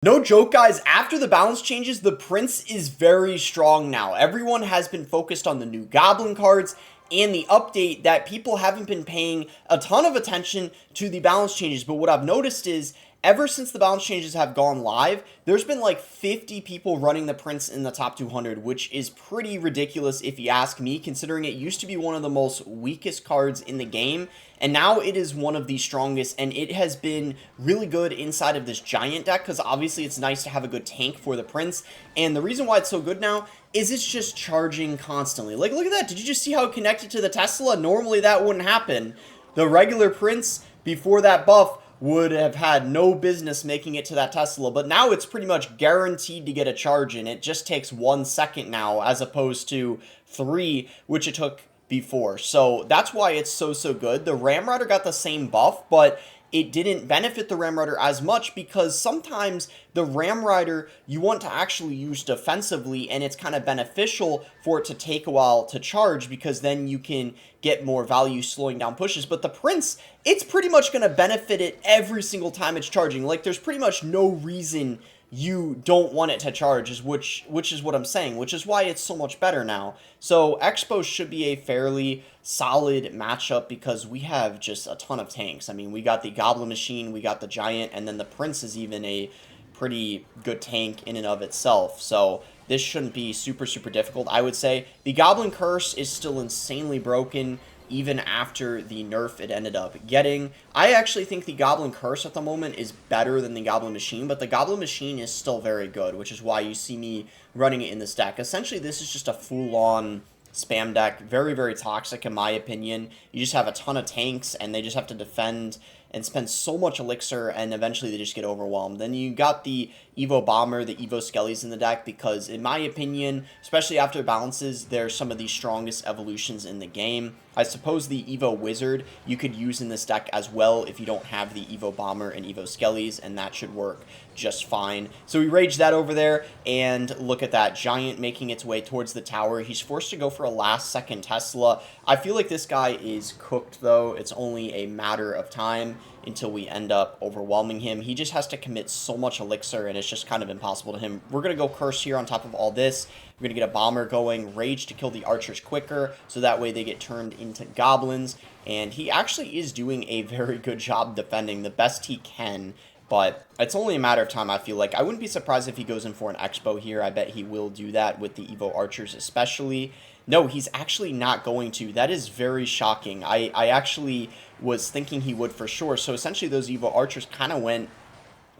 No joke, guys, after the balance changes, the Prince is very strong now. Everyone has been focused on the new Goblin cards and the update that people haven't been paying a ton of attention to the balance changes. But what I've noticed is ever since the balance changes have gone live, there's been like 50 people running the Prince in the top 200, which is pretty ridiculous if you ask me, considering it used to be one of the most weakest cards in the game. And now it is one of the strongest, and it has been really good inside of this giant deck, because obviously it's nice to have a good tank for the Prince. And the reason why it's so good now is it's just charging constantly. Like, look at that. Did you just see how it connected to the Tesla? Normally that wouldn't happen. The regular Prince, before that buff, would have had no business making it to that Tesla, but now it's pretty much guaranteed to get a charge in. It just takes 1 second now, as opposed to 3, which it took before. So that's why it's so good. The Ramrider got the same buff, but it didn't benefit the Ramrider as much because sometimes the Ramrider you want to actually use defensively, and it's kind of beneficial for it to take a while to charge because then you can get more value slowing down pushes. But the Prince, it's pretty much going to benefit it every single time it's charging. Like, there's pretty much no reason you don't want it to charge, which is what I'm saying, which is why it's so much better now. So Expo should be a fairly solid matchup because we have just a ton of tanks. I mean, we got the Goblin Machine, we got the Giant, and then the Prince is even a pretty good tank in and of itself. So this shouldn't be super difficult, I would say. The Goblin Curse is still insanely broken, even after the nerf it ended up getting. I actually think the Goblin Curse at the moment is better than the Goblin Machine, but the Goblin Machine is still very good, which is why you see me running it in this deck. Essentially, this is just a full-on spam deck. Very toxic, in my opinion. You just have a ton of tanks, and they just have to defend and spend so much elixir, and eventually they just get overwhelmed. Then you got the Evo Bomber, the Evo Skellies in the deck, because in my opinion, especially after balances, they're some of the strongest evolutions in the game. I suppose the Evo Wizard you could use in this deck as well if you don't have the Evo Bomber and Evo Skellies, and that should work just fine. So we rage that over there, and look at that Giant making its way towards the tower. He's forced to go for a last-second Tesla. I feel like this guy is cooked, though. It's only a matter of time until we end up overwhelming him. He just has to commit so much elixir, and it's just kind of impossible to him. We're going to go Curse here on top of all this. We're going to get a Bomber going, Rage to kill the archers quicker, so that way they get turned into goblins. And he actually is doing a very good job defending, the best he can. But it's only a matter of time, I feel like. I wouldn't be surprised if he goes in for an Expo here. I bet he will do that with the Evo Archers especially. No, he's actually not going to. That is very shocking. I actually was thinking he would for sure. So essentially those Evo Archers kind of went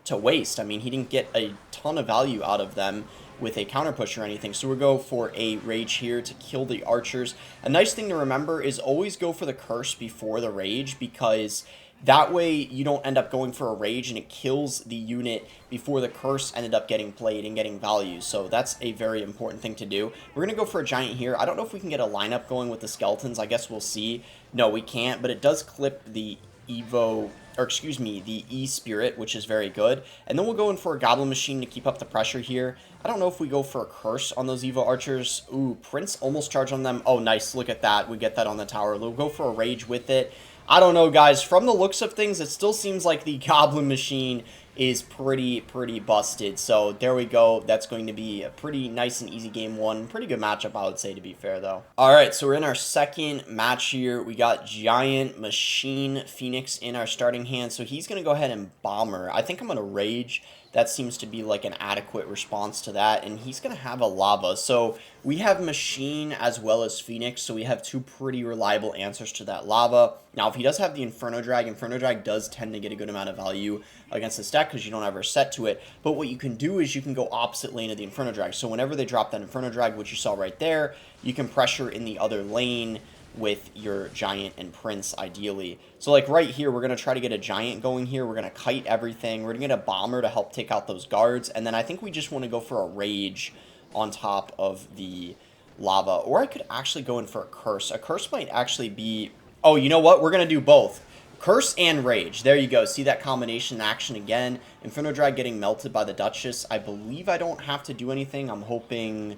to waste. I mean, he didn't get a ton of value out of them with a counter push or anything. So we'll go for a Rage here to kill the archers. A nice thing to remember is always go for the Curse before the Rage, because that way you don't end up going for a Rage and it kills the unit before the Curse ended up getting played and getting value. So that's a very important thing to do. We're going to go for a Giant here. I don't know if we can get a lineup going with the Skeletons. I guess we'll see. No, we can't, but it does clip the Evo, or excuse me, the E-Spirit, which is very good. And then we'll go in for a Goblin Machine to keep up the pressure here. I don't know if we go for a Curse on those Evo Archers. Ooh, Prince almost charged on them. Oh, nice. Look at that. We get that on the tower. We'll go for a Rage with it. I don't know, guys. From the looks of things, it still seems like the Goblin Machine is pretty busted. So there we go. That's going to be a pretty nice and easy game one. Pretty good matchup, I would say, to be fair, though. All right, so we're in our second match here. We got Giant, Machine, Phoenix in our starting hand. So he's going to go ahead and Bomber. I think I'm going to Rage. That seems to be like an adequate response to that. And he's going to have a Lava. So we have Machine as well as Phoenix. So we have two pretty reliable answers to that Lava. Now, if he does have the Inferno Drag does tend to get a good amount of value against this deck because you don't ever set to it. But what you can do is you can go opposite lane of the Inferno Drag. So whenever they drop that Inferno Drag, which you saw right there, you can pressure in the other lane with your Giant and Prince, ideally. So like right here, we're going to try to get a Giant going here. We're going to kite everything. We're going to get a Bomber to help take out those guards. And then I think we just want to go for a Rage on top of the Lava. Or I could actually go in for a Curse. A Curse might actually be... Oh, you know what? We're going to do both. Curse and Rage. There you go. See that combination in action again. Inferno Drag getting melted by the Duchess. I believe I don't have to do anything. I'm hoping...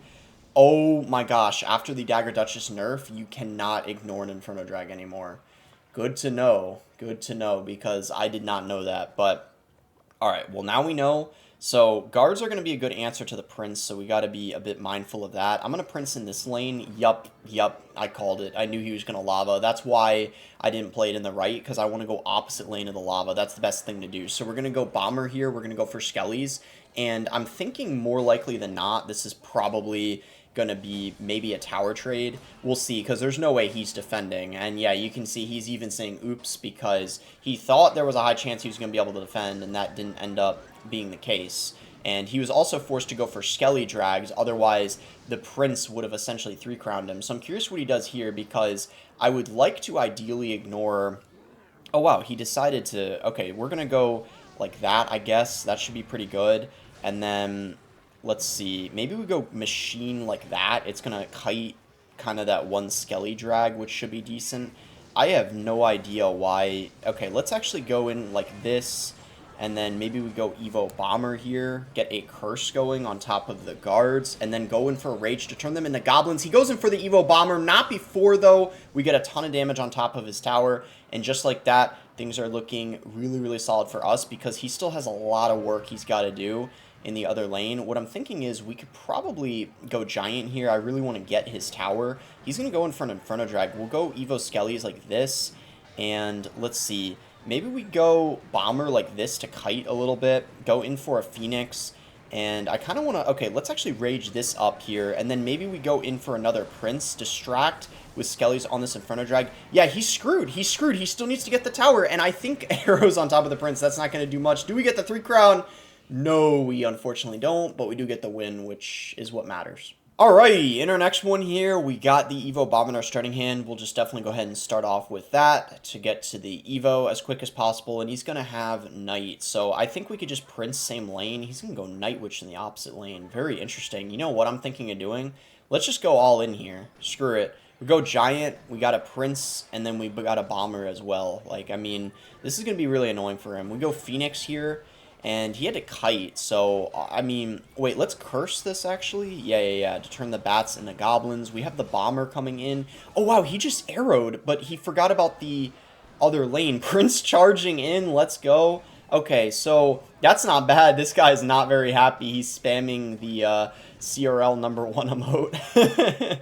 Oh my gosh, after the Dagger Duchess nerf, you cannot ignore an Inferno Drag anymore. Good to know, because I did not know that. But, alright, well now we know. So guards are going to be a good answer to the Prince, so we got to be a bit mindful of that. I'm going to Prince in this lane. Yup, I called it. I knew he was going to lava. That's why I didn't play it in the right, because I want to go opposite lane of the lava. That's the best thing to do. So we're going to go Bomber here. We're going to go for Skellies, and I'm thinking more likely than not, this is probably going to be maybe a tower trade. We'll see, because there's no way he's defending. And yeah, you can see he's even saying oops, because he thought there was a high chance he was going to be able to defend, and that didn't end up being the case. And he was also forced to go for Skelly drags, otherwise the Prince would have essentially 3-crowned him. So I'm curious what he does here, because I would like to ideally ignore... Oh wow, he decided to... Okay, we're going to go like that, I guess. That should be pretty good. And then, let's see, maybe we go Machine like that. It's going to kite kind of that one Skelly drag, which should be decent. I have no idea why... Okay, let's actually go in like this... And then maybe we go Evo Bomber here, get a Curse going on top of the guards, and then go in for Rage to turn them into Goblins. He goes in for the Evo Bomber, not before, though. We get a ton of damage on top of his tower, and just like that, things are looking really, really solid for us, because he still has a lot of work he's got to do in the other lane. What I'm thinking is we could probably go Giant here. I really want to get his tower. He's going to go in for an Inferno Drag. We'll go Evo Skellies like this, and let's see... Maybe we go Bomber like this to kite a little bit, go in for a Phoenix, and I kind of want to... Okay, let's actually Rage this up here, and then maybe we go in for another Prince, distract with Skellies on this Inferno Drag. Yeah, he's screwed. He's screwed. He still needs to get the tower, and I think arrows on top of the Prince, that's not going to do much. Do we get the 3-crown? No, we unfortunately don't, but we do get the win, which is what matters. Alrighty, in our next one here, we got the Evo Bomb in our starting hand. We'll just definitely go ahead and start off with that to get to the Evo as quick as possible, and he's going to have Knight. So I think we could just Prince same lane. He's going to go Night Witch in the opposite lane. Very interesting. You know what I'm thinking of doing? Let's just go all in here. Screw it. We go Giant, we got a Prince, and then we got a Bomber as well. Like, I mean, this is going to be really annoying for him. We go Phoenix here. And he had to kite, so, I mean, wait, let's curse this, actually? Yeah, to turn the bats into goblins. We have the Bomber coming in. Oh, wow, he just arrowed, but he forgot about the other lane. Prince charging in, let's go. Okay, so, that's not bad. This guy's not very happy. He's spamming the CRL #1 emote.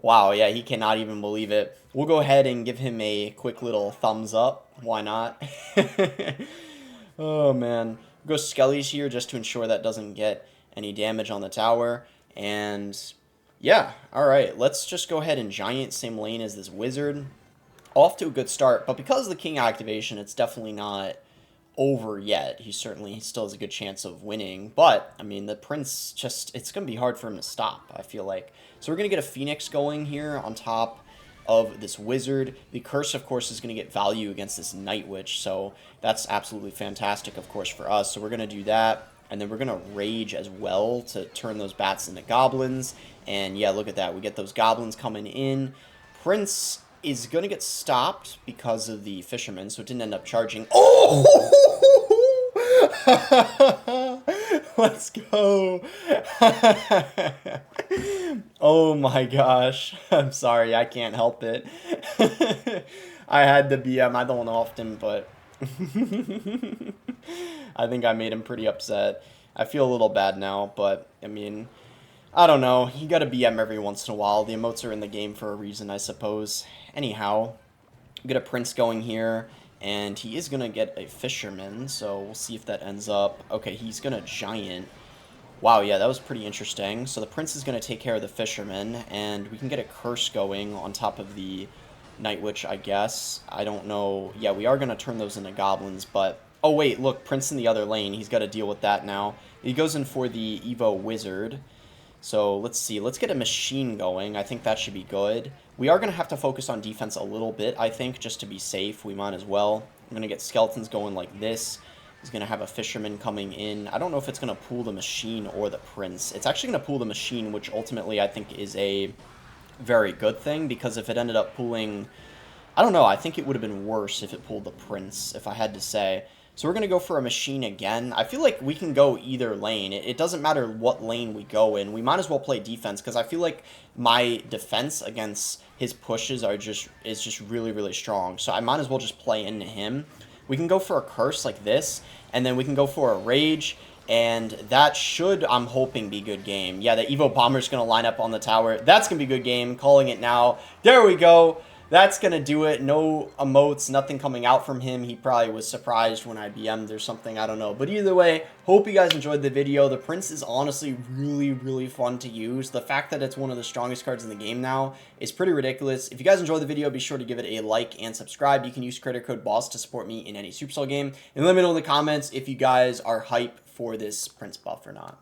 Wow, yeah, he cannot even believe it. We'll go ahead and give him a quick little thumbs up. Why not? Oh, man. Go Skellies here just to ensure that doesn't get any damage on the tower. And yeah, alright, let's just go ahead and Giant same lane as this Wizard. Off to a good start, but because of the King activation, it's definitely not over yet. He still has a good chance of winning, but I mean, the Prince just, it's going to be hard for him to stop, I feel like. So we're going to get a Phoenix going here on top of this Wizard. The Curse, of course, is going to get value against this Night Witch, so that's absolutely fantastic, of course, for us. So we're going to do that, and then we're going to Rage as well to turn those bats into Goblins. And yeah, look at that. We get those Goblins coming in. Prince is going to get stopped because of the Fisherman, so it didn't end up charging. Oh! Let's go. Oh my gosh. I'm sorry, I can't help it. I had the BM. I don't often, but I think I made him pretty upset. I feel a little bad now, but I mean, I don't know. You gotta BM every once in a while. The emotes are in the game for a reason, I suppose. Anyhow, get a Prince going here. And he is going to get a Fisherman, so we'll see if that ends up. Okay, he's going to Giant. Wow, yeah, that was pretty interesting. So the Prince is going to take care of the Fisherman, and we can get a Curse going on top of the Night Witch, I guess. I don't know. Yeah, we are going to turn those into Goblins, but... Oh, wait, look, Prince in the other lane. He's got to deal with that now. He goes in for the Evo Wizard. So let's see. Let's get a Machine going. I think that should be good. We are going to have to focus on defense a little bit, I think, just to be safe. We might as well. I'm going to get Skeletons going like this. He's going to have a Fisherman coming in. I don't know if it's going to pull the Machine or the Prince. It's actually going to pull the Machine, which ultimately I think is a very good thing, because if it ended up pulling... I don't know. I think it would have been worse if it pulled the Prince, if I had to say. So we're going to go for a Machine again. I feel like we can go either lane. It doesn't matter what lane we go in. We might as well play defense, because I feel like my defense against his pushes is just really, really strong. So I might as well just play into him. We can go for a Curse like this, and then we can go for a Rage, And that should, I'm hoping, be good game. Yeah, the Evo Bomber's going to line up on the tower. That's going to be good game. Calling it now. There we go. That's going to do it. No emotes, nothing coming out from him. He probably was surprised when I BM'd or something. I don't know. But either way, hope you guys enjoyed the video. The Prince is honestly really, really fun to use. The fact that it's one of the strongest cards in the game now is pretty ridiculous. If you guys enjoyed the video, be sure to give it a like and subscribe. You can use creator code BOSS to support me in any Supercell game. And let me know in the comments if you guys are hype for this Prince buff or not.